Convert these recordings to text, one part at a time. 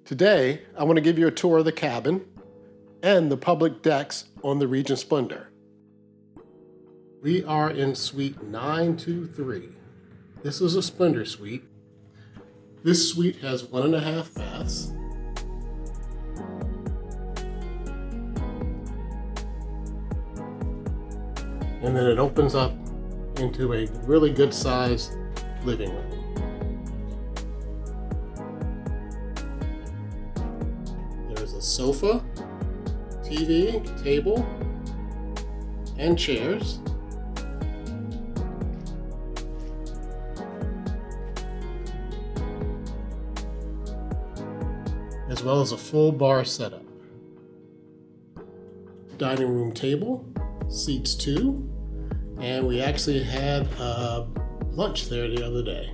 Today, I want to give you a tour of the cabin and the public decks on the Regent Splendor. We are in suite 923. This is a Splendor Suite. This suite has 1.5 baths. And then it opens up into a really good sized living room. There's a sofa, TV, table, and chairs. As well as a full bar setup. Dining room table, seats 2, and we actually had lunch there the other day.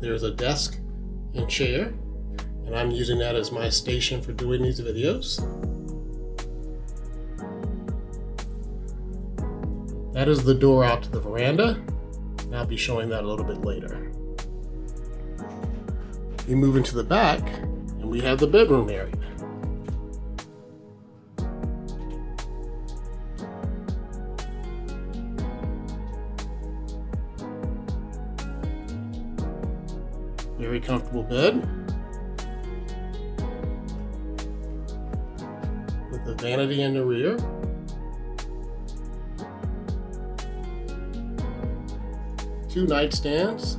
There's a desk and chair, and I'm using that as my station for doing these videos. That is the door out to the veranda, and I'll be showing that a little bit later. We move into the back, and we have the bedroom area. Very comfortable bed with the vanity in the rear. Two nightstands.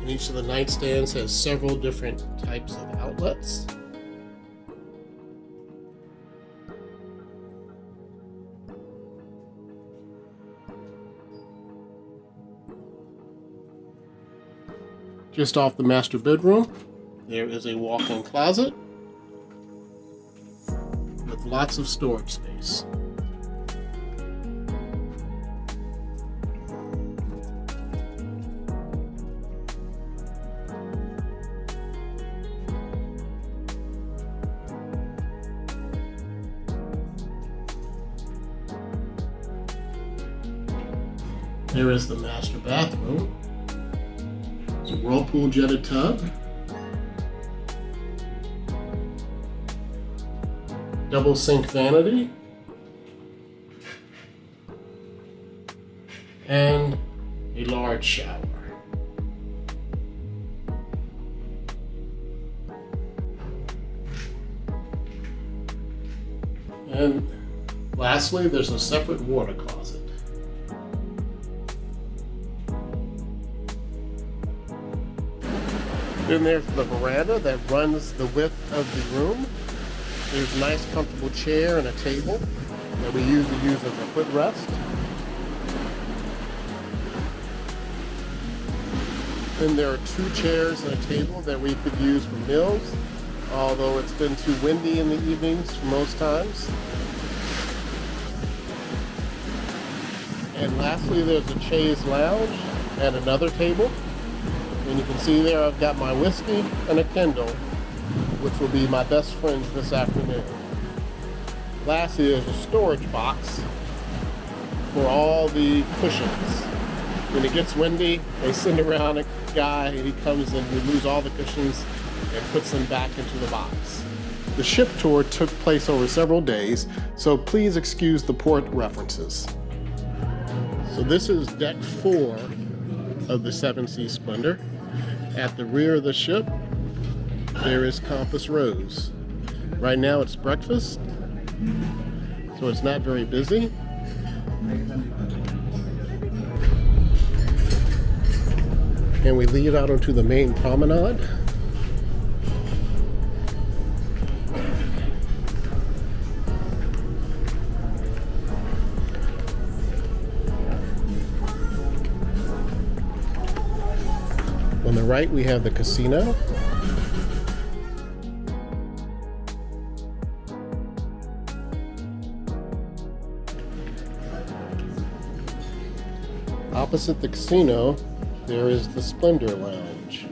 And each of the nightstands has several different types of outlets. Just off the master bedroom, there is a walk-in closet with lots of storage space. There is the master bathroom. It's a whirlpool jetted tub. Double sink vanity. And a large shower. And lastly, there's a separate water closet. Then there's the veranda that runs the width of the room. There's a nice comfortable chair and a table that we usually use as a footrest. Then there are 2 chairs and a table that we could use for meals, although it's been too windy in the evenings for most times. And lastly, there's a chaise lounge and another table. And you can see there I've got my whiskey and a Kindle, which will be my best friends this afternoon. Lastly, there's a storage box for all the cushions. When it gets windy, they send around a guy and he comes and removes all the cushions and puts them back into the box. The ship tour took place over several days, so please excuse the port references. So this is deck 4 of the Seven Seas Splendor. At the rear of the ship, there is Compass Rose. Right now it's breakfast, so it's not very busy. And we lead out onto the main promenade. On the right, we have the casino. Opposite the casino, there is the Splendor Lounge.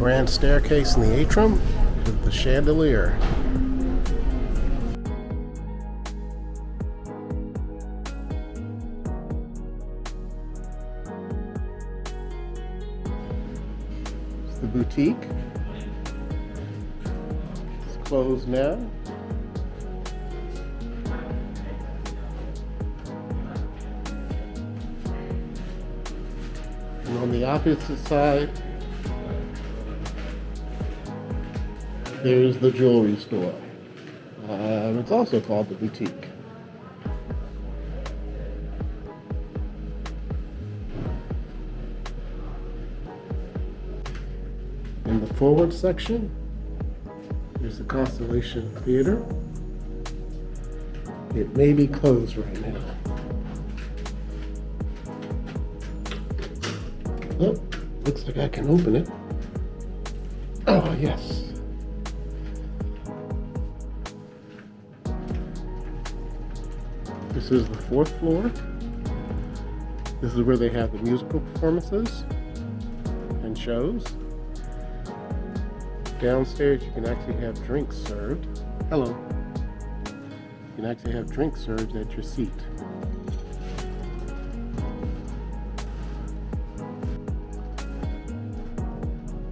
grand staircase in the atrium with the chandelier. It's the boutique. It's closed now. And on the opposite side, there's the jewelry store. It's also called the boutique. In the forward section, there's the Constellation Theater. It may be closed right now. Oh, looks like I can open it. Oh, yes. This is the 4th floor. This is where they have the musical performances and shows. Downstairs, you can actually have drinks served. Hello. You can actually have drinks served at your seat.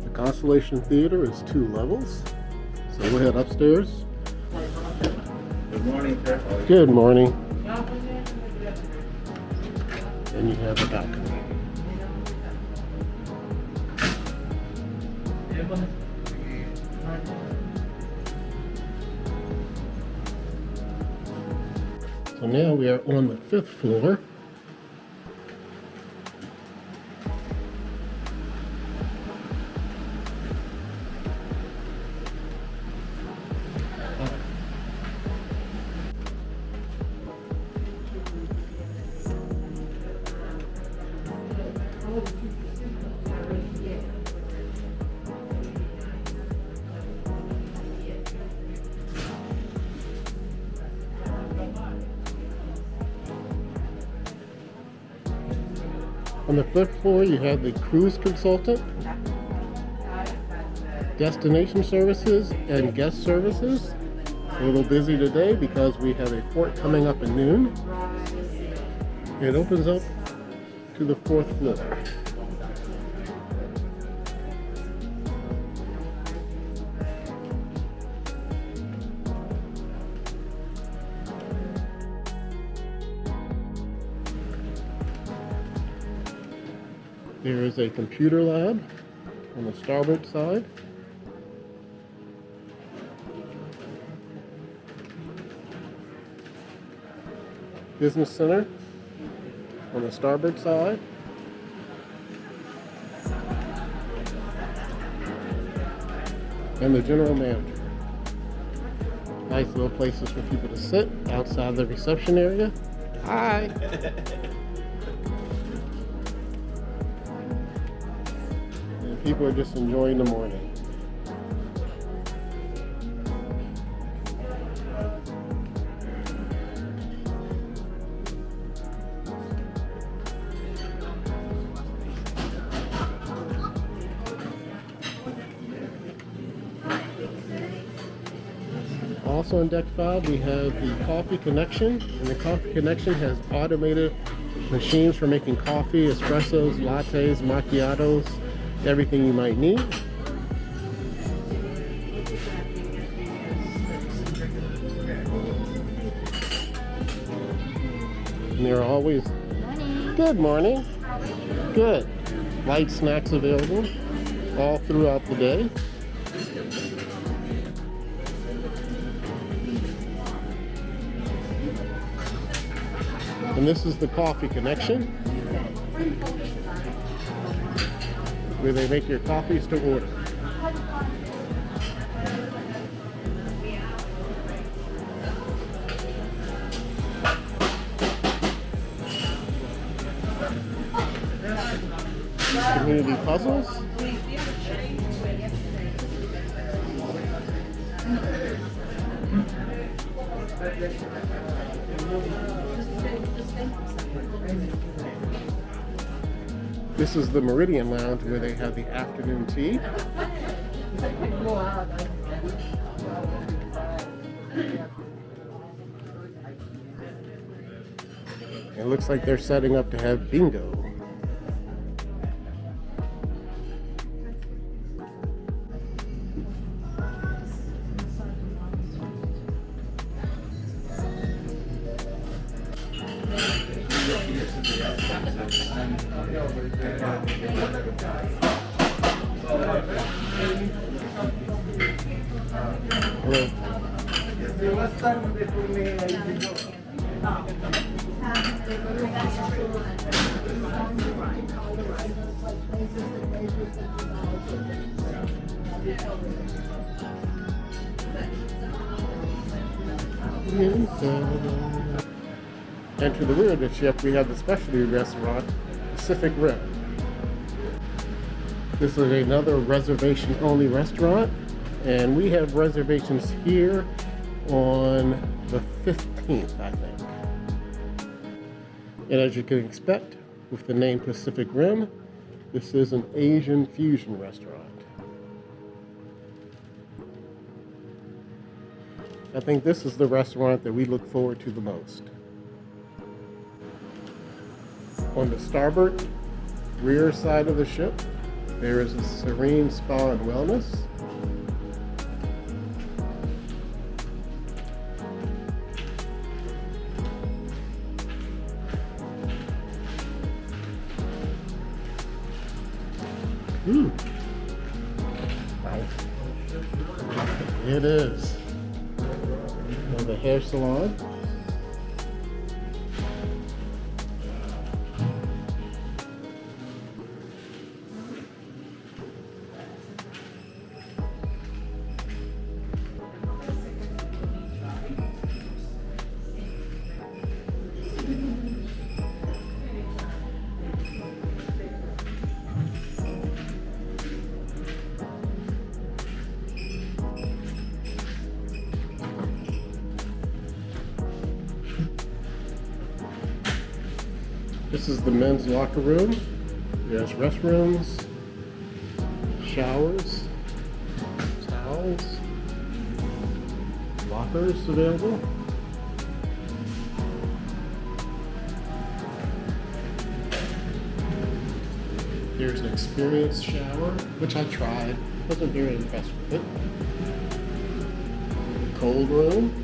The Constellation Theater is 2 levels. So we'll head upstairs. Good morning, sir. Good morning. And you have the balcony. So now we are on the 5th floor. On the 5th floor, you have the cruise consultant, destination services, and guest services. A little busy today because we have a port coming up at noon. It opens up to the 4th floor. There is a computer lab on the starboard side. Business center on the starboard side. And the general manager. Nice little places for people to sit outside the reception area. Hi! People are just enjoying the morning. Also on deck 5 we have the coffee connection, and the coffee connection has automated machines for making coffee, espressos, lattes, macchiatos, everything you might need. And there are always good morning. Good. Light snacks available all throughout the day. And this is the coffee connection, where they make your coffees to order. Community puzzles. This is the Meridian Lounge where they have the afternoon tea. It looks like they're setting up to have bingo. Hello. And to the rear of the ship, we have the specialty restaurant, Pacific Rim. This is another reservation-only restaurant, and we have reservations here on the 15th, I think. And as you can expect, with the name Pacific Rim, this is an Asian fusion restaurant. I think this is the restaurant that we look forward to the most. On the starboard rear side of the ship, there is a Serene Spa and Wellness. Nice. It is. And the hair salon. This is the men's locker room. There's restrooms, showers, towels, lockers available. There's an experienced shower, which I tried. Wasn't very impressed with it. Cold room.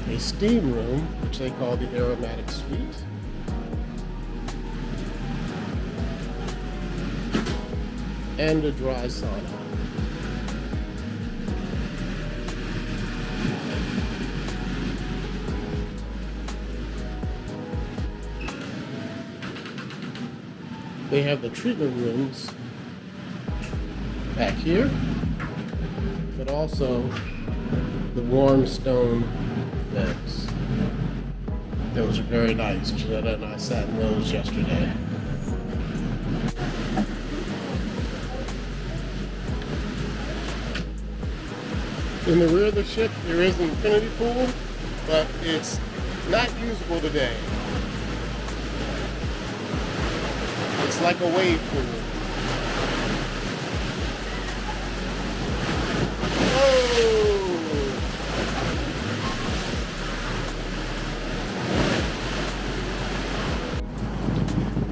A steam room, which they call the aromatic suite. And a dry sauna. They have the treatment rooms back here, but also the warm stone beds. Those are very nice. Janetta and I sat in those yesterday. In the rear of the ship, there is an infinity pool, but it's not usable today. It's like a wave pool.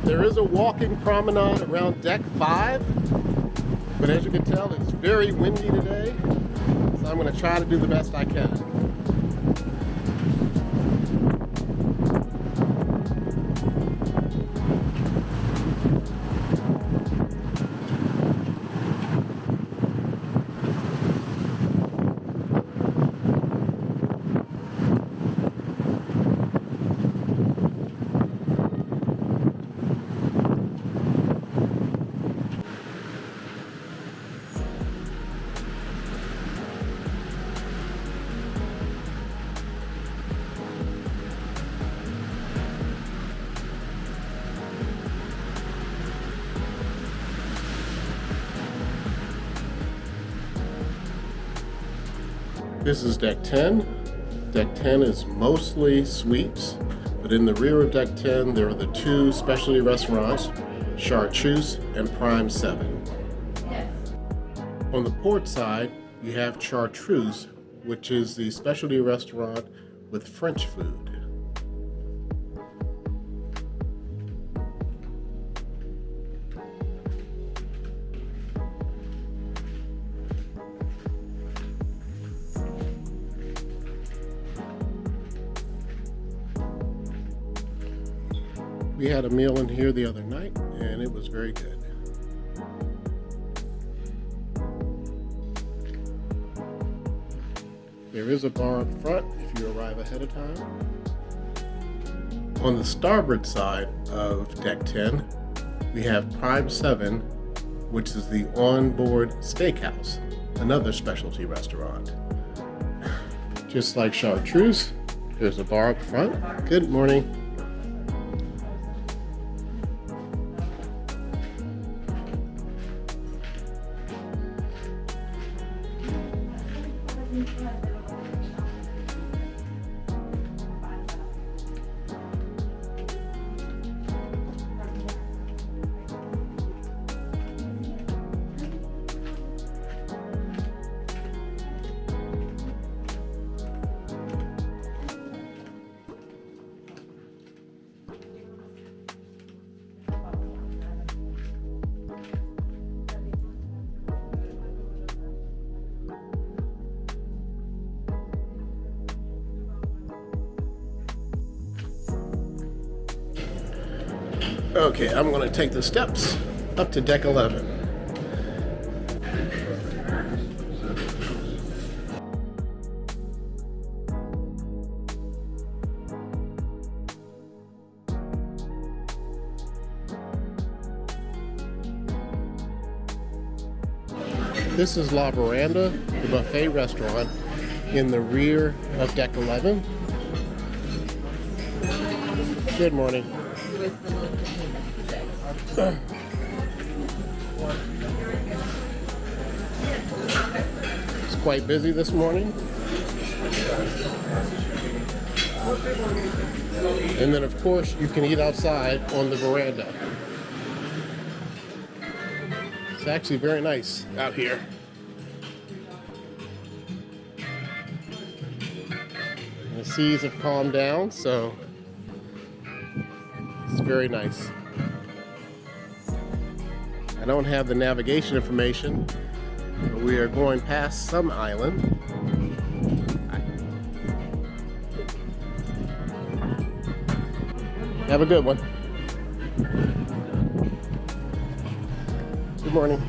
There is a walking promenade around deck 5, but as you can tell, it's very windy today, so I'm going to try to do the best I can. This is deck 10. Deck 10 is mostly suites, But in the rear of Deck 10, there are the two specialty restaurants, Chartreuse and Prime 7. On the port side, you have Chartreuse, which is the specialty restaurant with French food. We had a meal in here the other night, and it was very good. There is a bar up front if you arrive ahead of time. On the starboard side of Deck 10, we have Prime 7, which is the onboard steakhouse, another specialty restaurant. Just like Chartreuse, there's a bar up front. Good morning. Okay, I'm going to take the steps up to Deck 11. This is La Veranda, the buffet restaurant in the rear of Deck 11. Good morning. It's quite busy this morning. And then of course you can eat outside on the veranda. It's actually very nice out here. The seas have calmed down, so it's very nice. I don't have the navigation information, but we are going past some island. Have a good one. Good morning.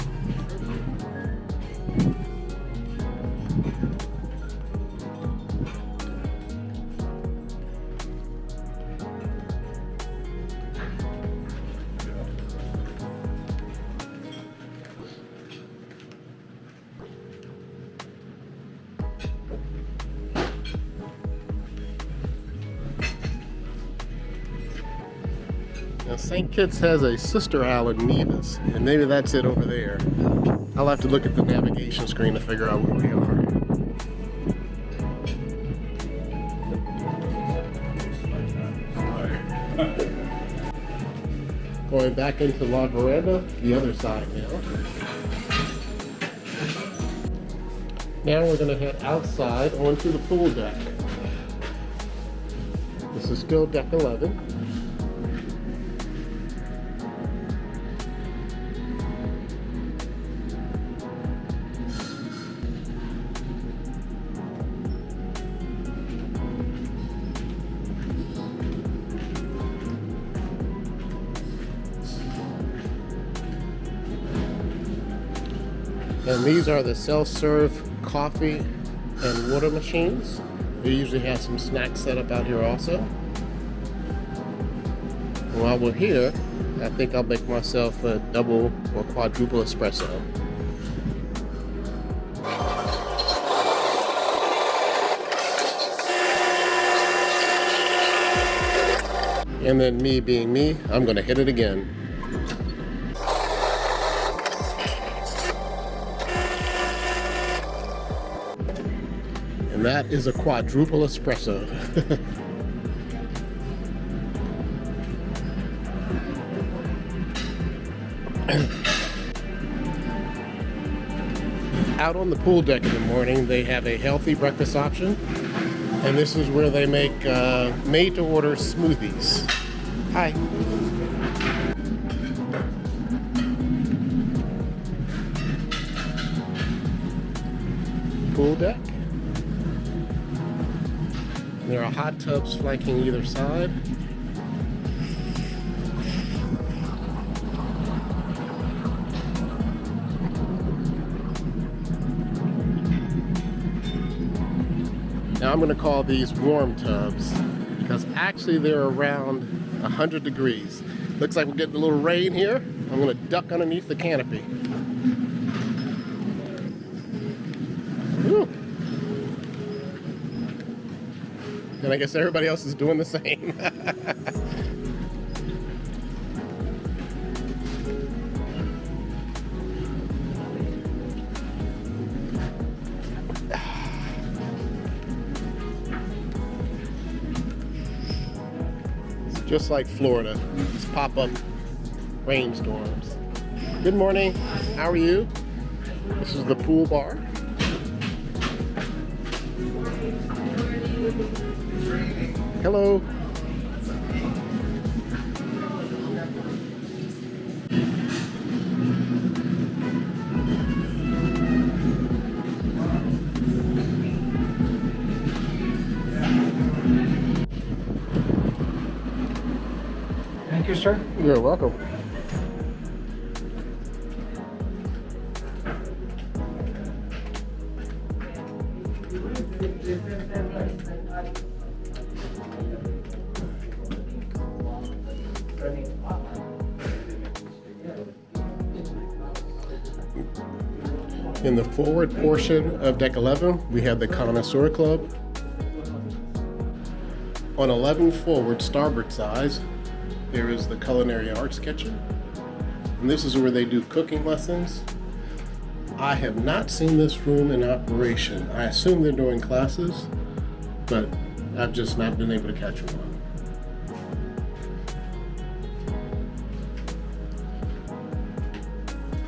Now, St. Kitts has a sister island, Nevis, and maybe that's it over there. I'll have to look at the navigation screen to figure out where we are. Going back into La Veranda, the other side now. Now we're going to head outside onto the pool deck. This is still Deck 11. And these are the self-serve coffee and water machines. They usually have some snacks set up out here also. While we're here, I think I'll make myself a double or quadruple espresso. And then me being me, I'm gonna hit it again. And that is a quadruple espresso. Out on the pool deck in the morning, they have a healthy breakfast option. And this is where they make made-to-order smoothies. Hi. Pool deck. There are hot tubs flanking either side. Now I'm going to call these warm tubs because actually they're around 100 degrees. Looks like we're getting a little rain here. I'm going to duck underneath the canopy. Whew. And I guess everybody else is doing the same. Just like Florida, these pop-up rainstorms. Good morning, how are you? This is the pool bar. Hello. Thank you, sir. You're welcome. In the forward portion of deck 11, we have the Connoisseur Club. On 11 forward starboard sides, there is the Culinary Arts Kitchen. And this is where they do cooking lessons. I have not seen this room in operation. I assume they're doing classes, but I've just not been able to catch one.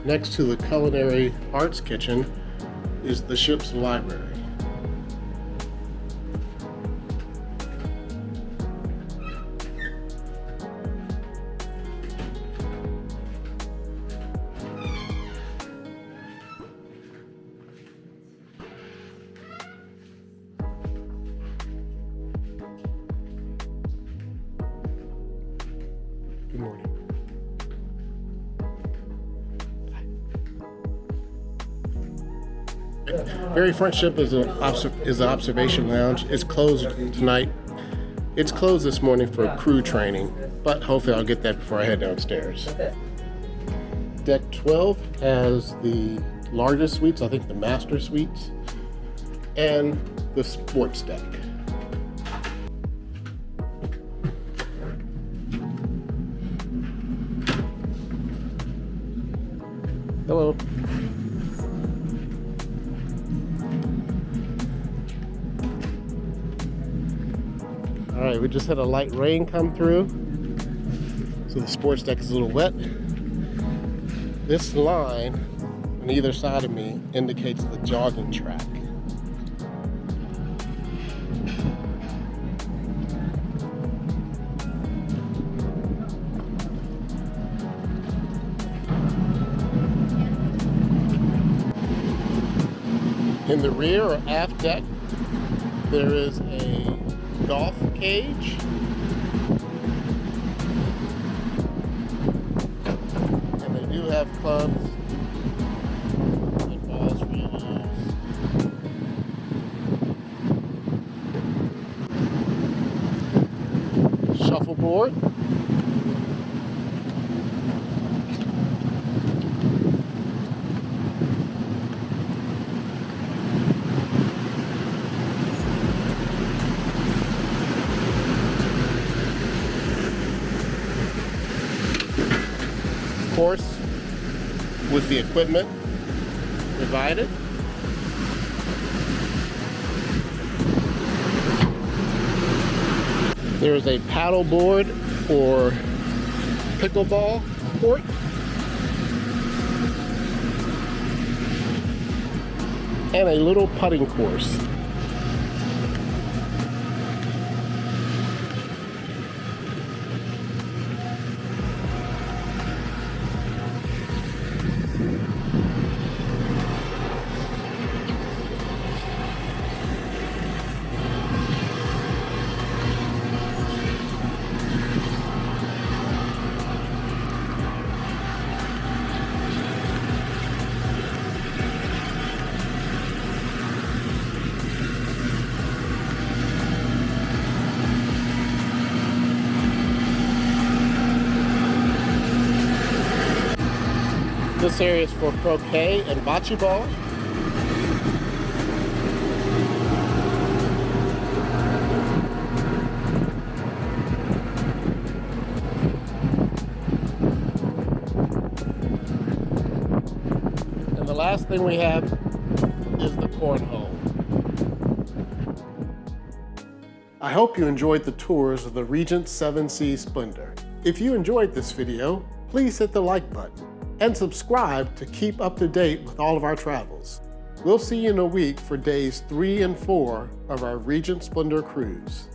Next to the Culinary Arts Kitchen is the ship's library. Good morning. Very front ship is an observation lounge. It's closed tonight. It's closed this morning for crew training, but hopefully I'll get that before I head downstairs. Deck 12 has the largest suites, I think the master suites, and the sports deck. Hello. All right, we just had a light rain come through, so the sports deck is a little wet. This line on either side of me indicates the jogging track. In the rear or aft deck, there is a golf cage. And they do have clubs and balls for you to use. Shuffleboard. Course with the equipment provided. There is a paddle board or pickleball court. and a little putting course. This area is for croquet and bocce ball. And the last thing we have is the cornhole. I hope you enjoyed the tours of the Regent Seven Seas Splendor. If you enjoyed this video, please hit the like button and subscribe to keep up to date with all of our travels. We'll see you in a week for days 3 and 4 of our Regent Splendor cruise.